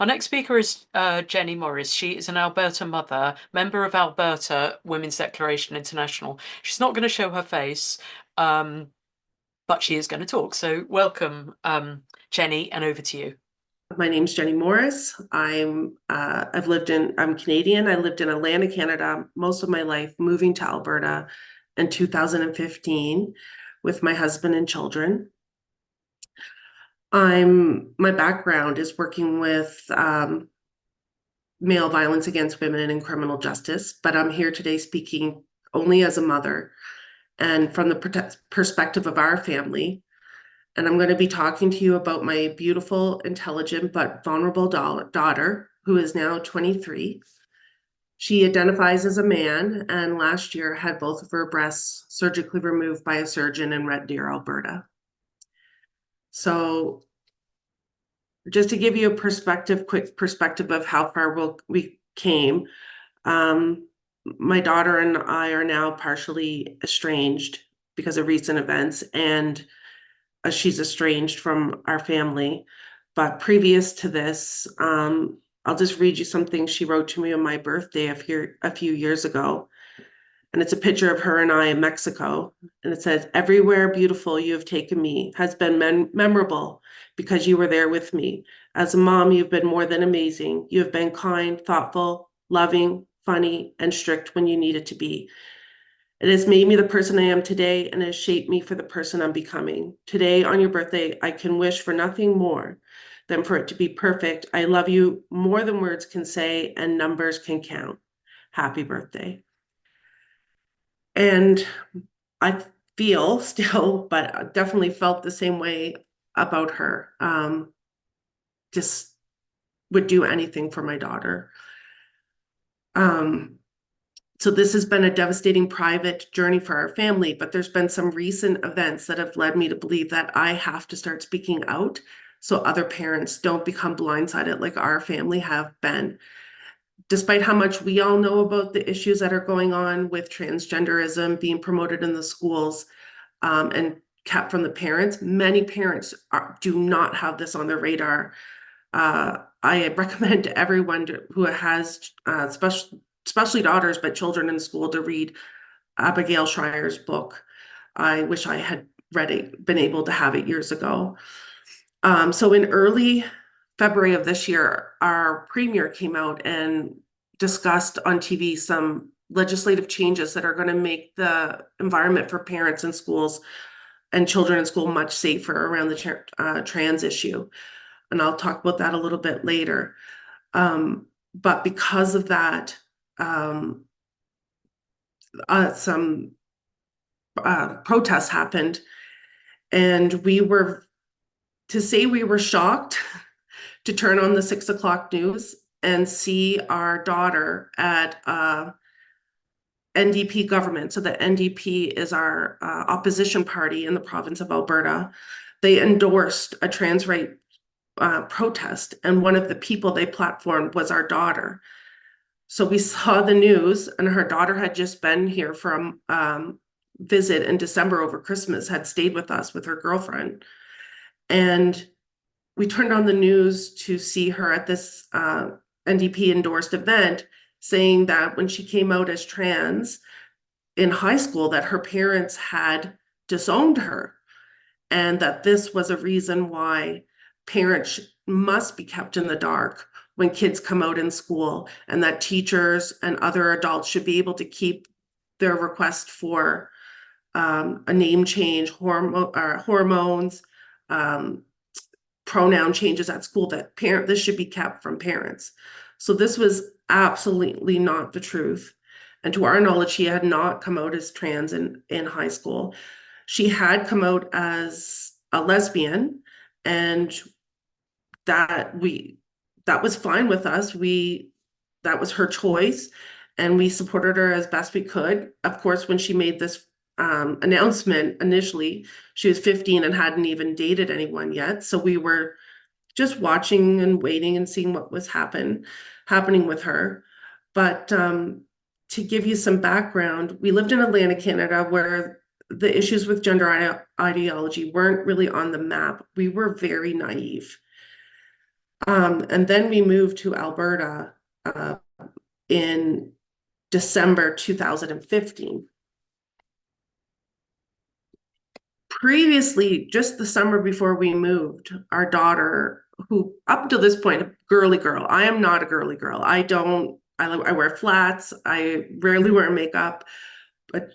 Our next speaker is Jenny Morris. She is an Alberta mother, member of Alberta Women's Declaration International. She's not going to show her face, but she is going to talk. So welcome, Jenny, and over to you. My name's Jenny Morris. I'm Canadian. I lived in Atlantic, Canada most of my life, moving to Alberta in 2015 with my husband and children. My background is working with male violence against women and in criminal justice, but I'm here today speaking only as a mother and from the perspective of our family. And I'm going to be talking to you about my beautiful, intelligent, but vulnerable daughter, who is now 23. She identifies as a man and last year had both of her breasts surgically removed by a surgeon in Red Deer, Alberta. So just to give you a quick perspective of how far we came, my daughter and I are now partially estranged because of recent events, and she's estranged from our family. But previous to this, I'll just read you something she wrote to me on my birthday a few years ago. And it's a picture of her and I in Mexico. And it says, "Everywhere beautiful you have taken me has been memorable because you were there with me. As a mom, you've been more than amazing. You have been kind, thoughtful, loving, funny, and strict when you needed to be. It has made me the person I am today and has shaped me for the person I'm becoming. Today, on your birthday, I can wish for nothing more than for it to be perfect. I love you more than words can say and numbers can count. Happy birthday." And I feel still, but I definitely felt the same way about her. Just would do anything for my daughter. So this has been a devastating private journey for our family, but there's been some recent events that have led me to believe that I have to start speaking out so other parents don't become blindsided like our family have been. Despite how much we all know about the issues that are going on with transgenderism being promoted in the schools, and kept from the parents, many parents do not have this on their radar. I recommend to everyone who has especially daughters, but children in school, to read Abigail Schreier's book. I wish I had read it, been able to have it years ago. So in early February of this year, our premier came out and discussed on TV some legislative changes that are going to make the environment for parents in schools and children in school much safer around the trans issue. And I'll talk about that a little bit later. But because of that, some protests happened, and we were shocked to turn on the 6 o'clock news and see our daughter at NDP government. So the NDP is our opposition party in the province of Alberta. They endorsed a trans right protest, and one of the people they platformed was our daughter. So we saw the news, and her daughter had just been here for a visit in December over Christmas, had stayed with us with her girlfriend. And we turned on the news to see her at this NDP endorsed event, saying that when she came out as trans in high school, that her parents had disowned her, and that this was a reason why parents must be kept in the dark when kids come out in school, and that teachers and other adults should be able to keep their request for a name change, hormones, pronoun changes at school, that this should be kept from parents. So this was absolutely not the truth. And to our knowledge, she had not come out as trans in high school. She had come out as a lesbian, and that was fine with us. That was her choice, and we supported her as best we could. Of course, when she made this announcement initially, she was 15 and hadn't even dated anyone yet. So we were just watching and waiting and seeing what was happening with her. But to give you some background, we lived in Atlantic, Canada, where the issues with gender ideology weren't really on the map. We were very naive. And then we moved to Alberta uh, in December 2015. Previously, just the summer before we moved, our daughter, who up to this point, a girly girl, I am not a girly girl. I wear flats, I rarely wear makeup, but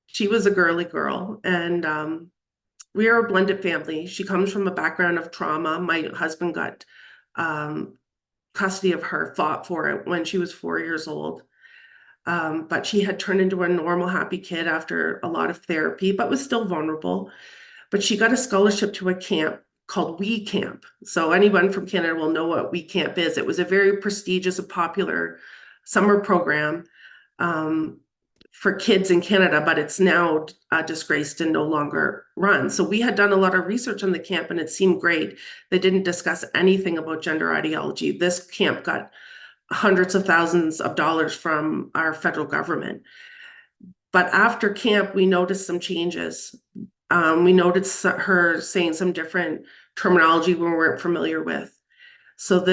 she was a girly girl. And we are a blended family. She comes from a background of trauma. My husband got um, custody of her, fought for it when she was 4 years old. But she had turned into a normal, happy kid after a lot of therapy, but was still vulnerable. But she got a scholarship to a camp called We Camp. So anyone from Canada will know what We Camp is. It was a very prestigious and popular summer program um, for kids in Canada, but it's now disgraced and no longer run. So we had done a lot of research on the camp and it seemed great. They didn't discuss anything about gender ideology. This camp got hundreds of thousands of dollars from our federal government. But after camp, we noticed some changes. We noticed her saying some different terminology we weren't familiar with. So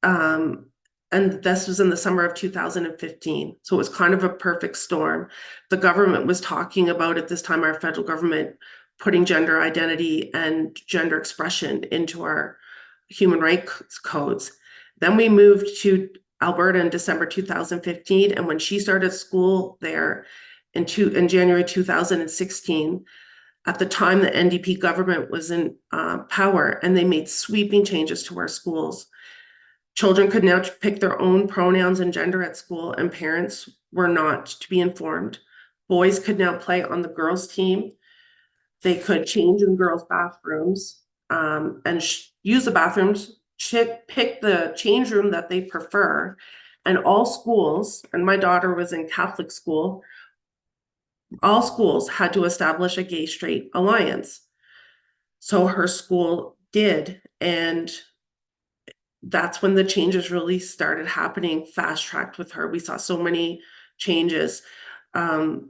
um, this was in the summer of 2015. So it was kind of a perfect storm. The government was talking about at this time, our federal government putting gender identity and gender expression into our human rights codes. Then we moved to Alberta in December 2015. And when she started school there in January 2016, at the time the NDP government was in power, and they made sweeping changes to our schools. Children could now pick their own pronouns and gender at school, and parents were not to be informed. Boys could now play on the girls' team. They could change in girls' bathrooms and use the bathrooms, pick the change room that they prefer. And all schools, and my daughter was in Catholic school, all schools had to establish a gay-straight alliance. So her school did, and that's when the changes really started happening fast-tracked with her. We saw so many changes. But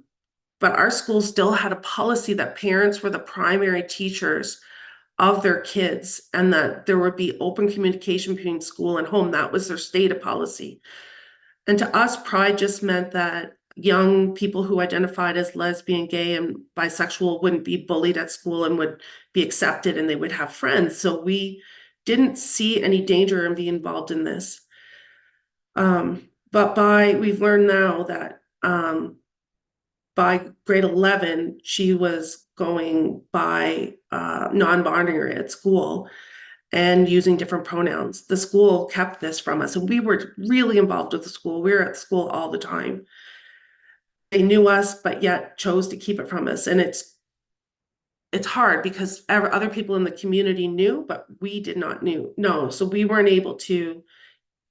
our school still had a policy that parents were the primary teachers of their kids and that there would be open communication between school and home. That was their stated policy. And to us, pride just meant that young people who identified as lesbian, gay, and bisexual wouldn't be bullied at school and would be accepted and they would have friends. So we didn't see any danger in being involved in this. But we've learned now that by grade 11, she was going by non-binary at school and using different pronouns. The school kept this from us, and we were really involved with the school. We were at school all the time. They knew us, but yet chose to keep it from us. And it's hard because other people in the community knew, but we did not know. So we weren't able to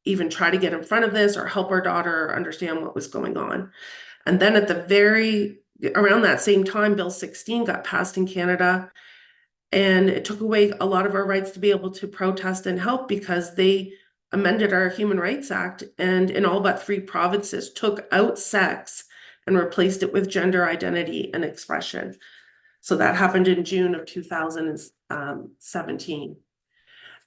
even try to get in front of this or help our daughter understand what was going on. And then around that same time, Bill 16 got passed in Canada, and it took away a lot of our rights to be able to protest and help because they amended our Human Rights Act and in all but 3 provinces took out sex and replaced it with gender identity and expression. So that happened in June of 2017.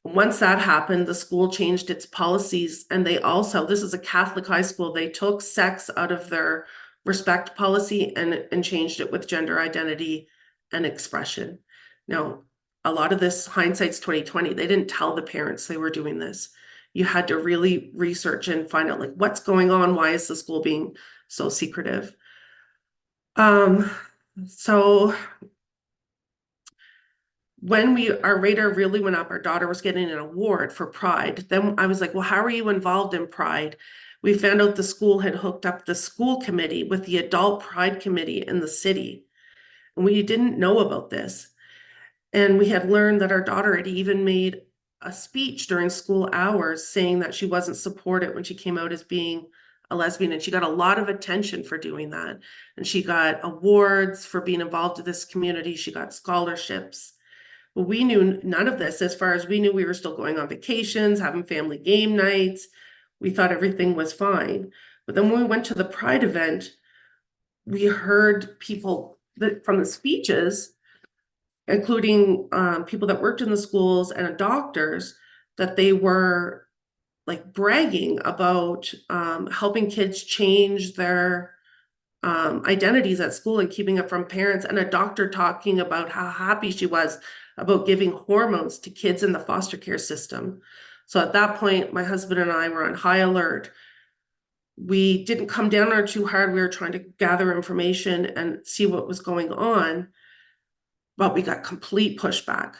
Once that happened, the school changed its policies, and this is a Catholic high school, they took sex out of their respect policy and changed it with gender identity and expression. Now, a lot of this hindsight's 2020. They didn't tell the parents they were doing this. You had to really research and find out like what's going on. Why is the school being so secretive? So when our radar really went up, our daughter was getting an award for Pride. Then I was like, well, how are you involved in Pride? We found out the school had hooked up the school committee with the adult Pride committee in the city. And we didn't know about this. And we had learned that our daughter had even made a speech during school hours saying that she wasn't supported when she came out as being a lesbian. And she got a lot of attention for doing that. And she got awards for being involved in this community. She got scholarships. Well, we knew none of this. As far as we knew, we were still going on vacations, having family game nights. We thought everything was fine. But then when we went to the Pride event, we heard people from the speeches, including people that worked in the schools and doctors, that they were like bragging about helping kids change their identities at school and keeping it from parents, and a doctor talking about how happy she was about giving hormones to kids in the foster care system. So at that point, my husband and I were on high alert. We didn't come down on her too hard. We were trying to gather information and see what was going on, but we got complete pushback.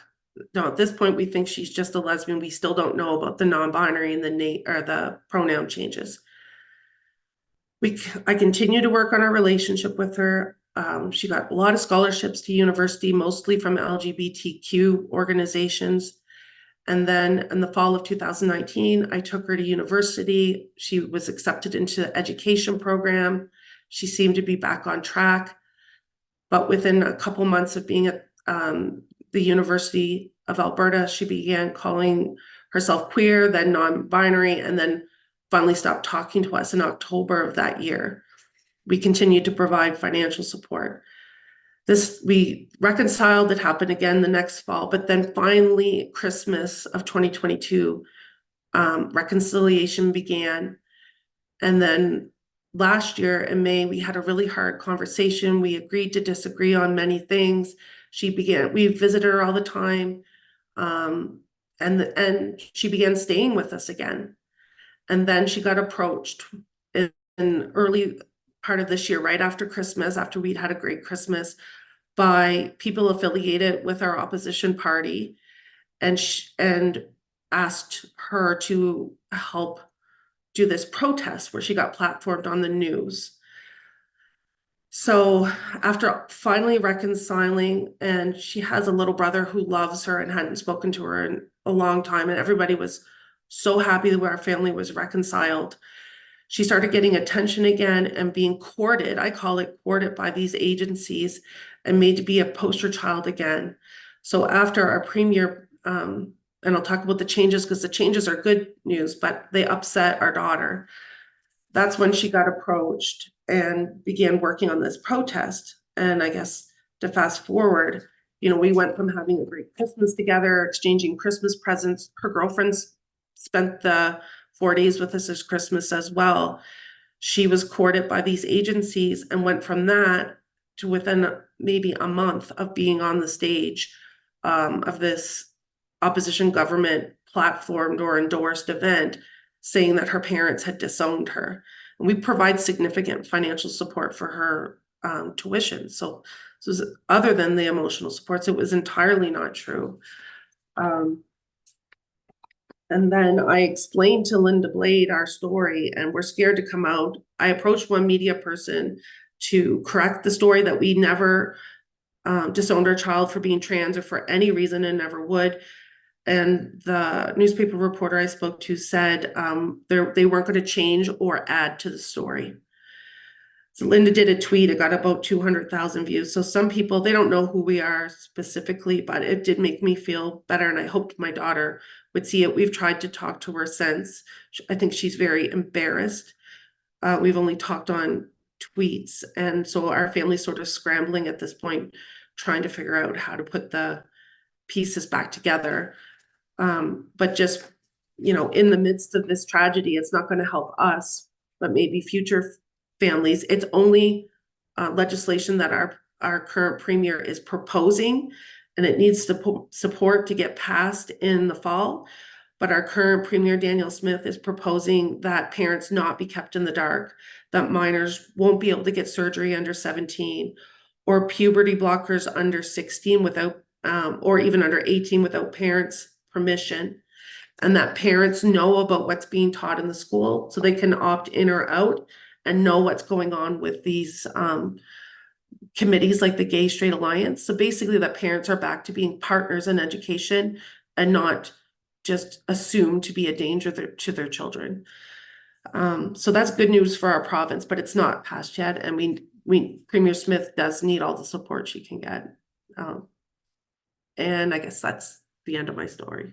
No, at this point, we think she's just a lesbian. We still don't know about the non-binary and the pronoun changes. I continue to work on our relationship with her. She got a lot of scholarships to university, mostly from LGBTQ organizations. And then in the fall of 2019, I took her to university. She was accepted into the education program. She seemed to be back on track. But within a couple months of being at the University of Alberta, she began calling herself queer, then non-binary, and then finally stopped talking to us in October of that year. We continued to provide financial support. We reconciled. It happened again the next fall, but then finally Christmas of 2022, reconciliation began. And then last year in May, we had a really hard conversation. We agreed to disagree on many things. We visited her all the time. And she began staying with us again. And then she got approached in early part of this year, right after Christmas, after we'd had a great Christmas, by people affiliated with our opposition party, and asked her to help do this protest where she got platformed on the news. So after finally reconciling, and she has a little brother who loves her and hadn't spoken to her in a long time, and everybody was so happy that our family was reconciled. She started getting attention again and being courted. I call it courted by these agencies and made to be a poster child again. So after our premier, and I'll talk about the changes because the changes are good news, but they upset our daughter. That's when she got approached and began working on this protest. And I guess to fast forward, we went from having a great Christmas together, exchanging Christmas presents. Her girlfriends spent the 4 days with us as Christmas as well. She was courted by these agencies and went from that to within maybe a month of being on the stage of this opposition government platformed or endorsed event, saying that her parents had disowned her. And we provide significant financial support for her tuition. So other than the emotional supports, it was entirely not true. And then I explained to Linda Blade our story, and we're scared to come out. I approached one media person to correct the story that we never disowned our child for being trans or for any reason, and never would. And the newspaper reporter I spoke to said they weren't going to change or add to the story. So Linda did a tweet. It got about 200,000 views. So some people, they don't know who we are specifically, but it did make me feel better. And I hoped my daughter would see it. We've tried to talk to her since. I think she's very embarrassed. We've only talked on tweets. And so our family's sort of scrambling at this point, trying to figure out how to put the pieces back together. But just, in the midst of this tragedy, it's not going to help us, but maybe future families. It's only legislation that our current premier is proposing, and it needs to support to get passed in the fall. But our current premier, Daniel Smith, is proposing that parents not be kept in the dark, that minors won't be able to get surgery under 17, or puberty blockers under 16 without, or even under 18 without parents' permission, and that parents know about what's being taught in the school so they can opt in or out and know what's going on with these committees like the Gay Straight Alliance. So basically that parents are back to being partners in education and not just assumed to be a danger to their children. So that's good news for our province, but it's not passed yet. And Premier Smith does need all the support she can get. And I guess that's the end of my story.